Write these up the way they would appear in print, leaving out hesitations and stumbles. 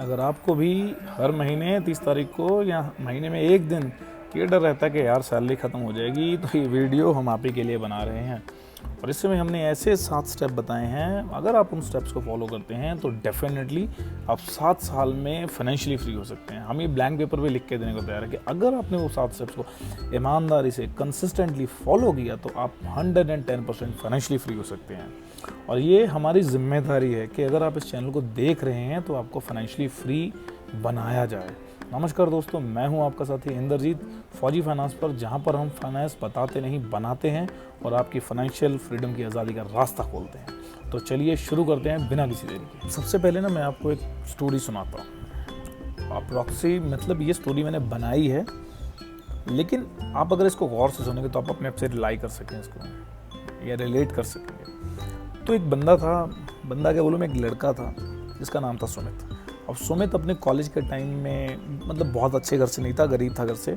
अगर आपको भी हर महीने 30 तारीख को या महीने में एक दिन ये डर रहता है कि यार सैलरी ख़त्म हो जाएगी, तो ये वीडियो हम आप ही के लिए बना रहे हैं। और इसमें हमने ऐसे 7 स्टेप बताए हैं, अगर आप उन स्टेप्स को फॉलो करते हैं तो डेफिनेटली आप 7 साल में फाइनेंशियली फ्री हो सकते हैं। हम ये ब्लैंक पेपर पे लिख के देने को तैयार है कि अगर आपने वो 7 स्टेप्स को ईमानदारी से कंसिस्टेंटली फॉलो किया तो आप 110% फाइनेंशियली फ्री हो सकते हैं। और ये हमारी जिम्मेदारी है कि अगर आप इस चैनल को देख रहे हैं तो आपको फाइनेंशियली फ्री बनाया जाए। नमस्कार दोस्तों, मैं हूं आपका साथी इंद्रजीत, फौजी फाइनेंस पर, जहां पर हम फाइनेंस बताते नहीं बनाते हैं और आपकी फाइनेंशियल फ्रीडम की आज़ादी का रास्ता खोलते हैं। तो चलिए शुरू करते हैं बिना किसी देरी के। सबसे पहले ना मैं आपको एक स्टोरी सुनाता हूँ। अप्रॉक्सी मतलब ये स्टोरी मैंने बनाई है, लेकिन आप अगर इसको गौर से सुनेंगे तो आप अपने आप से रिलाई कर सकें इसको या रिलेट कर सकेंगे। तो एक बंदा क्या बोलूँ मैं, एक लड़का था जिसका नाम था सुमित। अब सुमित अपने कॉलेज के टाइम में मतलब बहुत अच्छे घर से नहीं था, गरीब था घर से।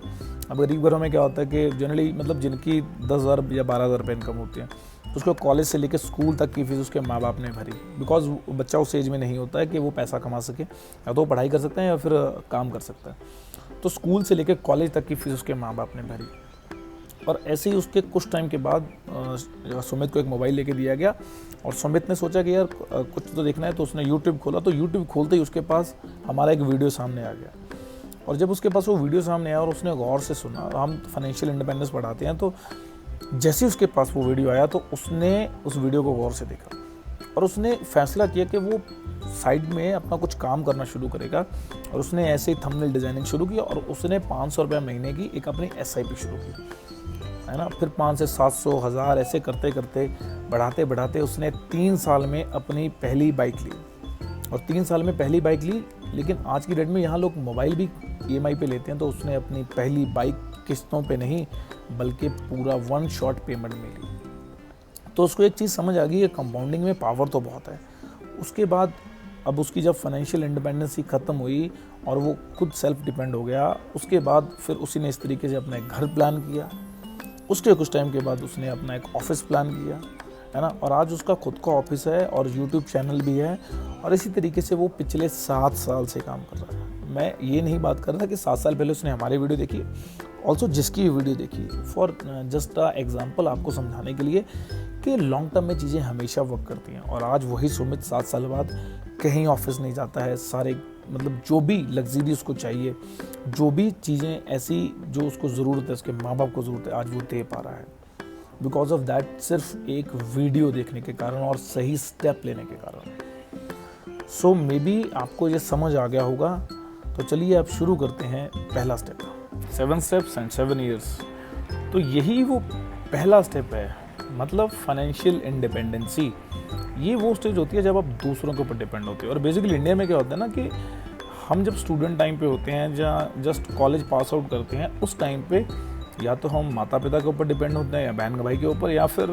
अब गरीब घरों में क्या होता है कि जनरली मतलब जिनकी 10,000 या 12,000 रुपये इनकम होती है, तो उसको कॉलेज से लेकर स्कूल तक की फीस उसके माँ बाप ने भरी। बिकॉज बच्चा उस एज में नहीं होता है कि वो पैसा कमा सके, या तो वो पढ़ाई कर सकता है या फिर काम कर सकता है। तो स्कूल से लेकर कॉलेज तक की फीस उसके माँ बाप ने भरी। और ऐसे ही उसके कुछ टाइम के बाद सुमित को एक मोबाइल लेके दिया गया और सुमित ने सोचा कि यार कुछ तो देखना है, तो उसने यूट्यूब खोला। तो यूट्यूब खोलते ही उसके पास हमारा एक वीडियो सामने आ गया। और जब उसके पास वो वीडियो सामने आया और उसने गौर से सुना, हम फाइनेंशियल इंडिपेंडेंस पढ़ाते हैं, तो जैसे ही उसके पास वो वीडियो आया तो उसने उस वीडियो को गौर से देखा और उसने फैसला किया कि वो साइड में अपना कुछ काम करना शुरू करेगा। और उसने ऐसे ही थंबनेल डिज़ाइनिंग शुरू की और उसने 500 रुपये महीने की एक अपनी SIP शुरू की, है ना। फिर 500 से 700, 1000 ऐसे करते करते बढ़ाते बढ़ाते उसने 3 साल में अपनी पहली बाइक ली। और 3 साल में पहली बाइक ली, लेकिन आज की डेट में यहाँ लोग मोबाइल भी EMI पे लेते हैं, तो उसने अपनी पहली बाइक किस्तों पे नहीं बल्कि पूरा 1 शॉट पेमेंट में ली। तो उसको एक चीज़ समझ आ गई है, कंपाउंडिंग में पावर तो बहुत है। उसके बाद अब उसकी जब फाइनेंशियल इंडिपेंडेंस ख़त्म हुई और वो खुद सेल्फ डिपेंड हो गया, उसके बाद फिर उसी ने इस तरीके से अपना एक घर प्लान किया। उसके कुछ टाइम के बाद उसने अपना एक ऑफिस प्लान किया, है ना। और आज उसका खुद का ऑफिस है और यूट्यूब चैनल भी है। और इसी तरीके से वो पिछले 7 साल से काम कर रहा है। मैं ये नहीं बात कर रहा कि 7 साल पहले उसने हमारी वीडियो देखी, ऑल्सो जिसकी वीडियो देखी, फॉर जस्ट अ एग्जाम्पल आपको समझाने के लिए कि लॉन्ग टर्म में चीज़ें हमेशा वर्क करती हैं। और आज वही सुमित 7 साल बाद कहीं ऑफिस नहीं जाता है। सारे मतलब जो भी लग्जरी उसको चाहिए, जो भी चीज़ें ऐसी जो उसको ज़रूरत है, उसके माँ बाप को ज़रूरत है, आज वो दे पा रहा है। बिकॉज ऑफ दैट, सिर्फ एक वीडियो देखने के कारण और सही स्टेप लेने के कारण। सो मे बी आपको ये समझ आ गया होगा। तो चलिए अब शुरू करते हैं पहला स्टेप, 7 स्टेप्स एंड 7 ईयर्स। तो यही वो पहला स्टेप है, मतलब फाइनेंशियल इंडिपेंडेंसी। ये वो स्टेज होती है जब आप दूसरों के ऊपर डिपेंड होते हैं। और बेसिकली इंडिया में क्या होता है ना कि हम जब स्टूडेंट टाइम पे होते हैं, जहाँ जस्ट कॉलेज पास आउट करते हैं, उस टाइम पे या तो हम माता पिता के ऊपर डिपेंड होते हैं या बहन भाई के ऊपर, या फिर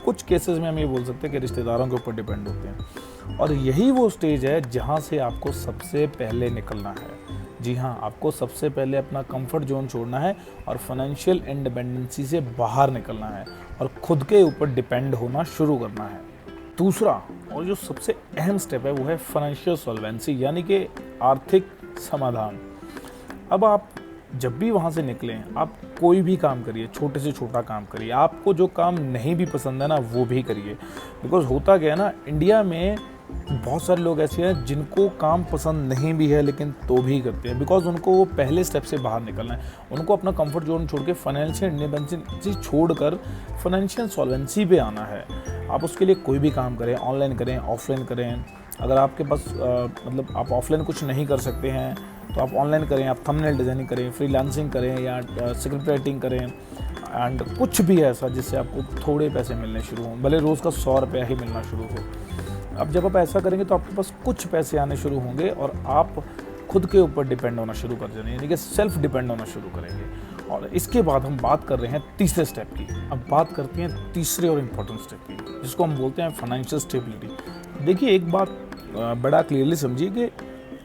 कुछ केसेस में हम ये बोल सकते हैं कि रिश्तेदारों के ऊपर डिपेंड होते हैं। और यही वो स्टेज है जहाँ से आपको सबसे पहले निकलना है। जी हाँ, आपको सबसे पहले अपना कंफर्ट जोन छोड़ना है और फाइनेंशियल इंडिपेंडेंसी से बाहर निकलना है और खुद के ऊपर डिपेंड होना शुरू करना है। दूसरा और जो सबसे अहम स्टेप है वो है फाइनेंशियल सॉल्वेंसी, यानी कि आर्थिक समाधान। अब आप जब भी वहाँ से निकलें, आप कोई भी काम करिए, छोटे से छोटा काम करिए। आपको जो काम नहीं भी पसंद है ना, वो भी करिए। बिकॉज होता क्या है ना, इंडिया में बहुत सारे लोग ऐसे हैं जिनको काम पसंद नहीं भी है लेकिन तो भी करते हैं। बिकॉज उनको वो पहले स्टेप से बाहर निकलना है। उनको अपना कंफर्ट जोन छोड़ के फाइनेंशियल इंडिपेंडेंसी छोड़कर फाइनेंशियल सॉल्वेंसी पे आना है। आप उसके लिए कोई भी काम करें, ऑनलाइन करें, ऑफलाइन करें। अगर आपके पास मतलब आप ऑफलाइन कुछ नहीं कर सकते हैं तो आप ऑनलाइन करें, आप थंबनेल डिज़ाइनिंग करें, फ्रीलांसिंग करें या स्क्रिप्ट राइटिंग करें, एंड कुछ भी ऐसा जिससे आपको थोड़े पैसे मिलने शुरू हों, भले रोज़ का 100 रुपया ही मिलना शुरू हो। अब जब आप ऐसा करेंगे तो आपके पास कुछ पैसे आने शुरू होंगे और आप खुद के ऊपर डिपेंड होना शुरू कर देंगे, यानी कि सेल्फ डिपेंड होना शुरू करेंगे। और इसके बाद हम बात कर रहे हैं तीसरे स्टेप की। अब बात करते हैं तीसरे और इम्पोर्टेंट स्टेप की, जिसको हम बोलते हैं फाइनेंशियल स्टेबिलिटी। देखिए, एक बात बड़ा क्लियरली समझिए कि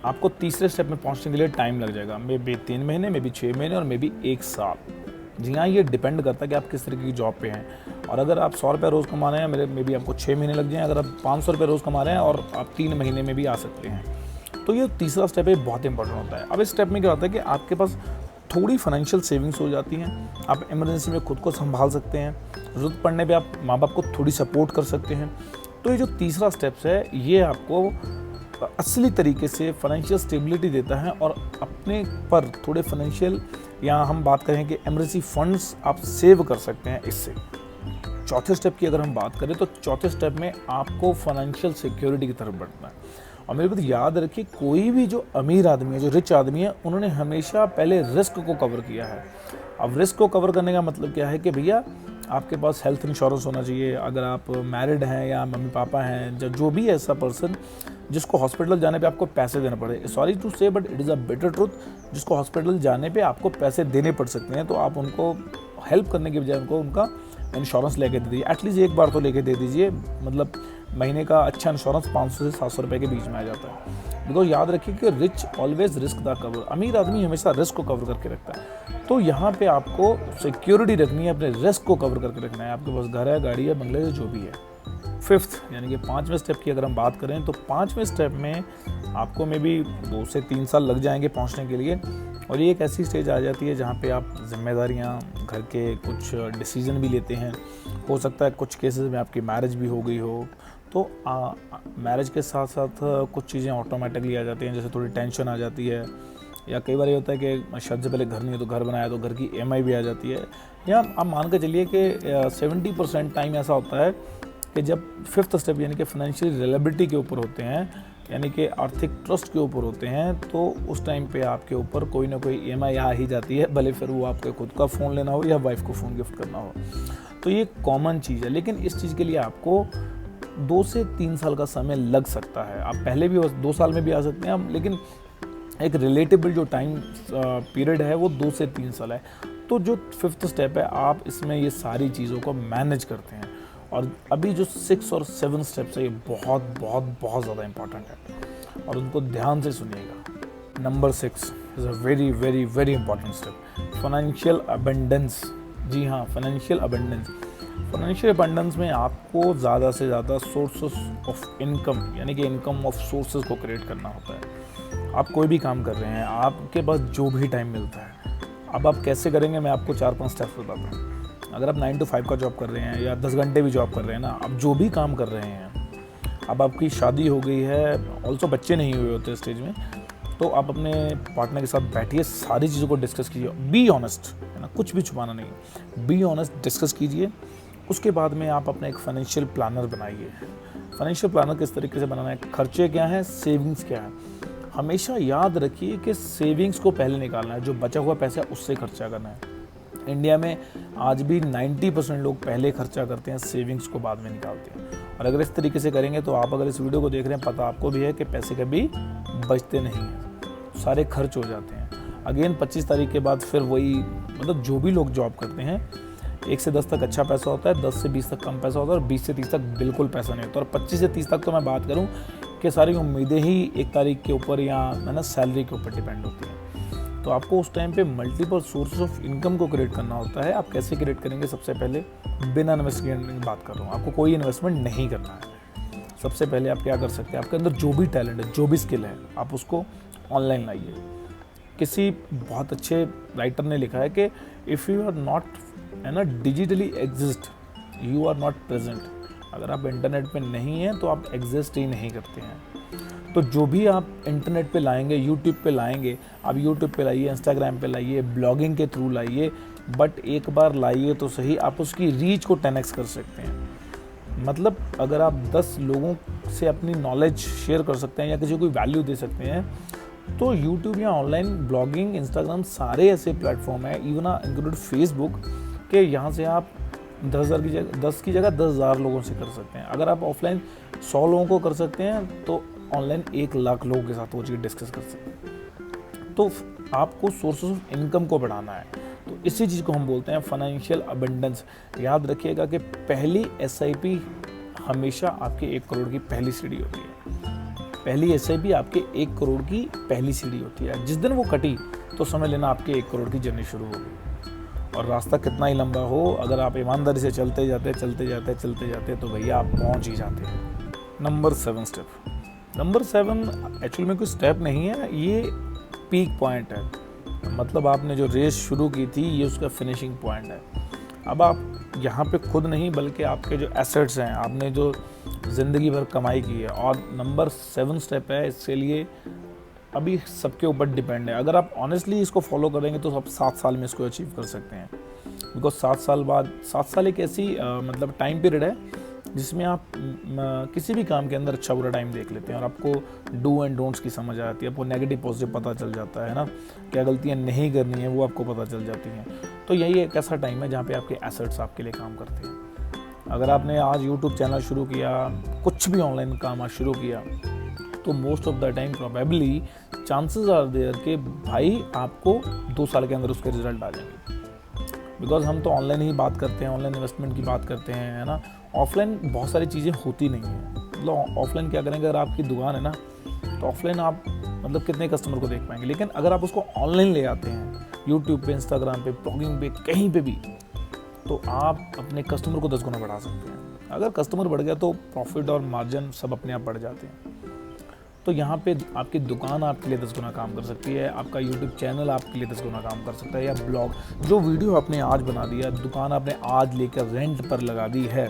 आपको तीसरे स्टेप में पहुंचने के लिए टाइम लग जाएगा। मे बी 3 महीने, मे बी 6 महीने और मे बी 1 साल। जी हाँ, ये डिपेंड करता है कि आप किस तरीके की जॉब पे हैं। और अगर आप 100 रुपये रोज़ कमा रहे हैं, मे बी आपको 6 महीने लग जाएं। अगर आप 500 रुपये रोज़ कमा रहे हैं और आप 3 महीने में भी आ सकते हैं। तो ये तीसरा स्टेप है, बहुत इंपॉर्टेंट होता है। अब इस स्टेप में क्या होता है कि आपके पास थोड़ी फाइनेंशियल सेविंग्स हो जाती हैं, आप इमरजेंसी में खुद को संभाल सकते हैं, ज़रूरत पड़ने पे आप माँ बाप को थोड़ी सपोर्ट कर सकते हैं। तो ये जो तीसरा स्टेप्स है ये आपको असली तरीके से फाइनेंशियल स्टेबिलिटी देता है और अपने पर थोड़े फाइनेंशियल, या हम बात करें कि इमरजेंसी फंड्स आप सेव कर सकते हैं इससे। चौथे स्टेप की अगर हम बात करें तो चौथे स्टेप में आपको फाइनेंशियल सिक्योरिटी की तरफ बढ़ना है। और मेरे को तो याद रखिए, कोई भी जो अमीर आदमी है, जो रिच आदमी है, उन्होंने हमेशा पहले रिस्क को कवर किया है। अब रिस्क को कवर करने का मतलब क्या है कि भैया आपके पास हेल्थ इंश्योरेंस होना चाहिए। अगर आप मैरिड हैं या मम्मी पापा हैं, जो भी ऐसा पर्सन जिसको हॉस्पिटल जाने पे आपको पैसे देने पड़े, सॉरी टू से but it is a better truth, जिसको हॉस्पिटल जाने पे आपको पैसे देने पड़ सकते हैं, तो आप उनको हेल्प करने के बजाय उनको उनका इंश्योरेंस लेके दे दीजिए। एटलीस्ट एक बार तो लेके दे दीजिए। मतलब महीने का अच्छा इंश्योरेंस 500 से 700 रुपये के बीच में आ जाता है। बिकॉज याद रखिए कि rich always risk the cover, अमीर आदमी हमेशा रिस्क को कवर करके रखता है। तो यहाँ पे आपको सिक्योरिटी रखनी है, अपने रिस्क को कवर करके रखना है। आपके पास घर है, गाड़ी है, बंगले है, जो भी है। फिफ्थ यानी कि पाँचवें स्टेप की अगर हम बात करें तो पाँचवें स्टेप में आपको मे बी 2 से 3 साल लग जाएंगे पहुंचने के लिए। और ये एक ऐसी स्टेज आ जाती है जहाँ पे आप जिम्मेदारियाँ, घर के कुछ डिसीजन भी लेते हैं। हो सकता है कुछ केसेस में आपकी मैरिज भी हो गई हो, तो मैरिज के साथ साथ कुछ चीज़ें ऑटोमेटिकली आ जाती हैं, जैसे थोड़ी टेंशन आ जाती है, या कई बार ये होता है कि शादी से पहले घर नहीं है तो घर बनाया तो घर की EMI भी आ जाती है। या आप मान के चलिए कि 70% टाइम ऐसा होता है कि जब फिफ्थ स्टेप यानी कि फाइनेंशियल रिलायबिलिटी के ऊपर होते हैं, यानी कि आर्थिक ट्रस्ट के ऊपर होते हैं, तो उस टाइम पे आपके ऊपर कोई ना कोई EMI आ ही जाती है, भले फिर वो आपके खुद का फ़ोन लेना हो या वाइफ को फ़ोन गिफ्ट करना हो। तो ये कॉमन चीज़ है, लेकिन इस चीज़ के लिए आपको 2 से 3 साल का समय लग सकता है। आप पहले भी 2 साल में भी आ सकते हैं, लेकिन एक रिलेटेबल जो टाइम पीरियड है वो 2 से 3 साल है। तो जो फिफ्थ स्टेप है, आप इसमें ये सारी चीज़ों को मैनेज करते हैं। और अभी जो 6 और 7 स्टेप्स है ये बहुत बहुत बहुत ज़्यादा इंपॉर्टेंट है और उनको ध्यान से सुनिएगा। Number 6 is a very very very important step, financial abundance. जी हाँ, फाइनेंशियल अबंडेंस। फाइनेंशियल अबंडेंस में आपको ज़्यादा से ज़्यादा सोर्सेस ऑफ इनकम यानी कि इनकम ऑफ सोर्सेज को क्रिएट करना होता है। आप कोई भी काम कर रहे हैं, आपके पास जो भी टाइम मिलता है, अब आप कैसे करेंगे मैं आपको 4-5 स्टेप्स बताता हूँ। अगर आप 9 to 5 का जॉब कर रहे हैं या 10 घंटे भी जॉब कर रहे हैं ना, अब जो भी काम कर रहे हैं, अब आपकी शादी हो गई है, ऑल्सो बच्चे नहीं हुए होते स्टेज में, तो आप अपने पार्टनर के साथ बैठिए, सारी चीज़ों को डिस्कस कीजिए। बी ऑनेस्ट, है ना, कुछ भी छुपाना नहीं, बी ऑनेस्ट, डिस्कस कीजिए। उसके बाद में आप अपना एक फाइनेंशियल प्लानर बनाइए। फाइनेंशियल प्लानर किस तरीके से बनाना है, खर्चे क्या हैं, सेविंग्स क्या है। हमेशा याद रखिए कि सेविंग्स को पहले निकालना है, जो बचा हुआ पैसा है उससे खर्चा करना है। इंडिया में आज भी 90% लोग पहले खर्चा करते हैं, सेविंग्स को बाद में निकालते हैं। और अगर इस तरीके से करेंगे तो आप अगर इस वीडियो को देख रहे हैं, पता आपको भी है कि पैसे कभी बचते नहीं हैं, सारे खर्च हो जाते हैं। अगेन 25 तारीख के बाद फिर वही, मतलब जो भी लोग जॉब करते हैं, 1 से 10 तक अच्छा पैसा होता है, 10 से 20 तक कम पैसा होता है और 20 से 30 तक बिल्कुल पैसा नहीं होता। और 25 से 30 तक तो मैं बात करूँ कि सारी उम्मीदें ही 1 तारीख के ऊपर या है ना सैलरी के ऊपर डिपेंड होती हैं। तो आपको उस टाइम पे मल्टीपल सोर्सेज ऑफ इनकम को क्रिएट करना होता है। आप कैसे क्रिएट करेंगे? सबसे पहले बिना इन्वेस्टमेंट की बात कर रहा हूँ, आपको कोई इन्वेस्टमेंट नहीं करना है। सबसे पहले आप क्या कर सकते हैं, आपके अंदर जो भी टैलेंट है, जो भी स्किल है, आप उसको ऑनलाइन लाइए। किसी बहुत अच्छे राइटर ने लिखा है कि इफ़ यू आर नॉट, है ना, digitally exist, you are not present. अगर आप इंटरनेट पे नहीं हैं तो आप एग्जिस्ट ही नहीं करते हैं। तो जो भी आप इंटरनेट पे लाएंगे, यूट्यूब पे लाएंगे, आप यूट्यूब पे लाइए, इंस्टाग्राम पे लाइए, ब्लॉगिंग के थ्रू लाइए, बट एक बार लाइए तो सही, आप उसकी रीच को 10x कर सकते हैं। मतलब अगर आप 10 लोगों से अपनी नॉलेज शेयर कर सकते हैं या किसी को वैल्यू दे सकते हैं, तो यूट्यूब या ऑनलाइन ब्लॉगिंग, इंस्टाग्राम, सारे ऐसे प्लेटफॉर्म है, इवन इंक्लूड फेसबुक, के यहाँ से आप 10 की जगह 10,000 लोगों से कर सकते हैं। अगर आप ऑफलाइन 100 लोगों को कर सकते हैं तो ऑनलाइन 1 लाख लोगों के साथ वो चीज़ डिस्कस कर सकते हैं। तो आपको सोर्सेज ऑफ इनकम को बढ़ाना है, तो इसी चीज़ को हम बोलते हैं फाइनेंशियल अबंडेंस। याद रखिएगा कि पहली SIP हमेशा आपके 1 करोड़ की पहली सीढ़ी होती है। पहली SIP आपके 1 करोड़ की पहली सीढ़ी होती है। जिस दिन वो कटी तो समझ लेना आपके 1 करोड़ की जर्नी शुरू हो गई। और रास्ता कितना ही लंबा हो, अगर आप ईमानदारी से चलते जाते तो भैया आप पहुंच ही जाते हैं। नंबर 7 स्टेप, नंबर 7 एक्चुअली में कोई स्टेप नहीं है, ये पीक पॉइंट है। मतलब आपने जो रेस शुरू की थी ये उसका फिनिशिंग पॉइंट है। अब आप यहाँ पे खुद नहीं बल्कि आपके जो एसेट्स हैं, आपने जो ज़िंदगी भर कमाई की है, और नंबर 7 स्टेप है, इसके लिए अभी सबके ऊपर डिपेंड है। अगर आप ऑनेस्टली इसको फॉलो करेंगे तो आप 7 साल में इसको अचीव कर सकते हैं। बिकॉज 7 साल बाद, 7 साल एक ऐसी मतलब टाइम पीरियड है जिसमें आप किसी भी काम के अंदर अच्छा बुरा टाइम देख लेते हैं और आपको डू एंड डोंट्स की समझ आती है, आपको नेगेटिव पॉजिटिव पता चल जाता है ना, क्या गलतियां नहीं करनी है वो आपको पता चल जाती हैं। तो यही एक ऐसा टाइम है जहाँ पे आपके एसेट्स आपके लिए काम करते हैं। अगर आपने आज यूट्यूब चैनल शुरू किया, कुछ भी ऑनलाइन काम आज शुरू किया, तो most of the time probably chances are there कि भाई आपको 2 साल के अंदर उसके रिजल्ट आ जाएंगे। बिकॉज हम तो ऑनलाइन ही बात करते हैं, ऑनलाइन इन्वेस्टमेंट की बात करते हैं, है ना। ऑफलाइन बहुत सारी चीज़ें होती नहीं हैं। मतलब ऑफलाइन क्या करेंगे, अगर आपकी दुकान है ना तो ऑफलाइन आप मतलब कितने कस्टमर को देख पाएंगे, लेकिन अगर आप उसको ऑनलाइन ले आते हैं यूट्यूब पे, इंस्टाग्राम पे, ब्लॉगिंग पे, कहीं पे भी, तो आप अपने कस्टमर को 10 गुना बढ़ा सकते हैं। अगर कस्टमर बढ़ गया तो प्रॉफिट और मार्जिन सब अपने आप बढ़ जाते हैं। तो यहाँ पे आपकी दुकान आपके लिए 10 गुना काम कर सकती है, आपका यूट्यूब चैनल आपके लिए 10 गुना काम कर सकता है, या ब्लॉग, जो वीडियो आपने आज बना दिया, दुकान आपने आज लेकर रेंट पर लगा दी है,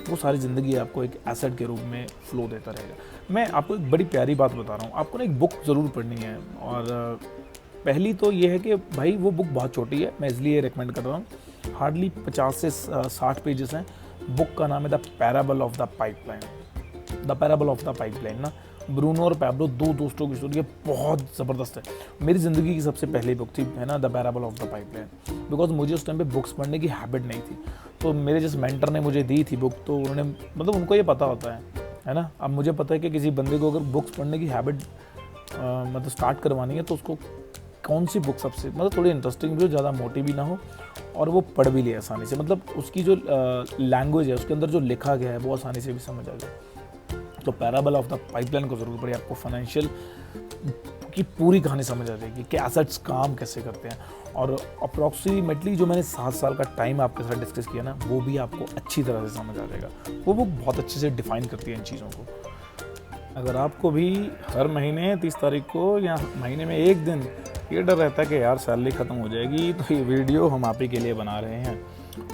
वो सारी ज़िंदगी आपको एक एसेट के रूप में फ्लो देता रहेगा। मैं आपको एक बड़ी प्यारी बात बता रहा हूँ, आपको ना एक बुक ज़रूर पढ़नी है। और पहली तो ये है कि भाई वो बुक बहुत छोटी है, मैं इसलिए रेकमेंड कर रहा हूँ। हार्डली 50 से 60 पेजेस हैं। बुक का नाम है the parable of the pipeline. The parable of the pipeline ना, ब्रूनो और पैब्लो, 2 दोस्तों की स्टोरी है, बहुत ज़बरदस्त है। मेरी ज़िंदगी की सबसे पहली बुक थी, है ना, the parable of the pipeline. Because मुझे उस टाइम पे बुक्स पढ़ने की हैबिट नहीं थी, तो मेरे जिस मेंटर ने मुझे दी थी बुक, तो उन्होंने मतलब उनको ये पता होता है ना। अब मुझे पता है कि किसी बंदे को अगर बुक्स पढ़ने की हैबिट मतलब स्टार्ट करवानी है तो उसको कौन सी बुक सबसे मतलब थोड़ी इंटरेस्टिंग भी हो, ज़्यादा मोटी भी ना हो, और वो पढ़ भी ले आसानी से। मतलब उसकी जो लैंग्वेज है, उसके अंदर जो लिखा गया है वो आसानी से भी समझ आ जाए। तो पैराबल ऑफ द पाइपलाइन को ज़रूर पढ़िए, आपको फाइनेंशियल की पूरी कहानी समझ आ जाएगी कि एसेट्स काम कैसे करते हैं। और अप्रॉक्सीमेटली जो मैंने 7 साल का टाइम आपके साथ डिस्कस किया ना, वो भी आपको अच्छी तरह से समझ आ जाएगा। वो बुक बहुत अच्छे से डिफाइन करती है इन चीज़ों को। अगर आपको भी हर महीने 30 तारीख को या महीने में एक दिन ये डर रहता है कि यार सैलरी ख़त्म हो जाएगी, तो ये वीडियो हम आप ही के लिए बना रहे हैं।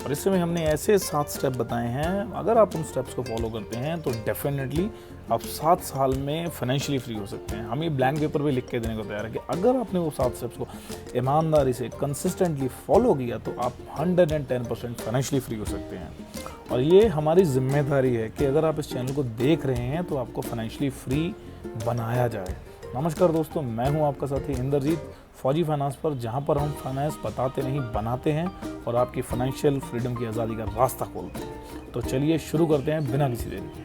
और इसमें हमने ऐसे 7 स्टेप बताए हैं, अगर आप उन स्टेप्स को फॉलो करते हैं तो डेफिनेटली आप 7 साल में फाइनेंशियली फ्री हो सकते हैं। हम ये ब्लैंक पेपर पे लिख के देने को तैयार है कि अगर आपने वो 7 स्टेप्स को ईमानदारी से कंसिस्टेंटली फॉलो किया तो आप 110% फाइनेंशियली फ्री हो सकते हैं। और ये हमारी जिम्मेदारी है कि अगर आप इस चैनल को देख रहे हैं तो आपको फाइनेंशियली फ्री बनाया जाए। नमस्कार दोस्तों, मैं हूं आपका साथी इंद्रजीत, फौजी फाइनेंस पर, जहां पर हम फाइनेंस बताते नहीं बनाते हैं और आपकी फाइनेंशियल फ्रीडम की आज़ादी का रास्ता खोलते हैं। तो चलिए शुरू करते हैं बिना किसी देरी के।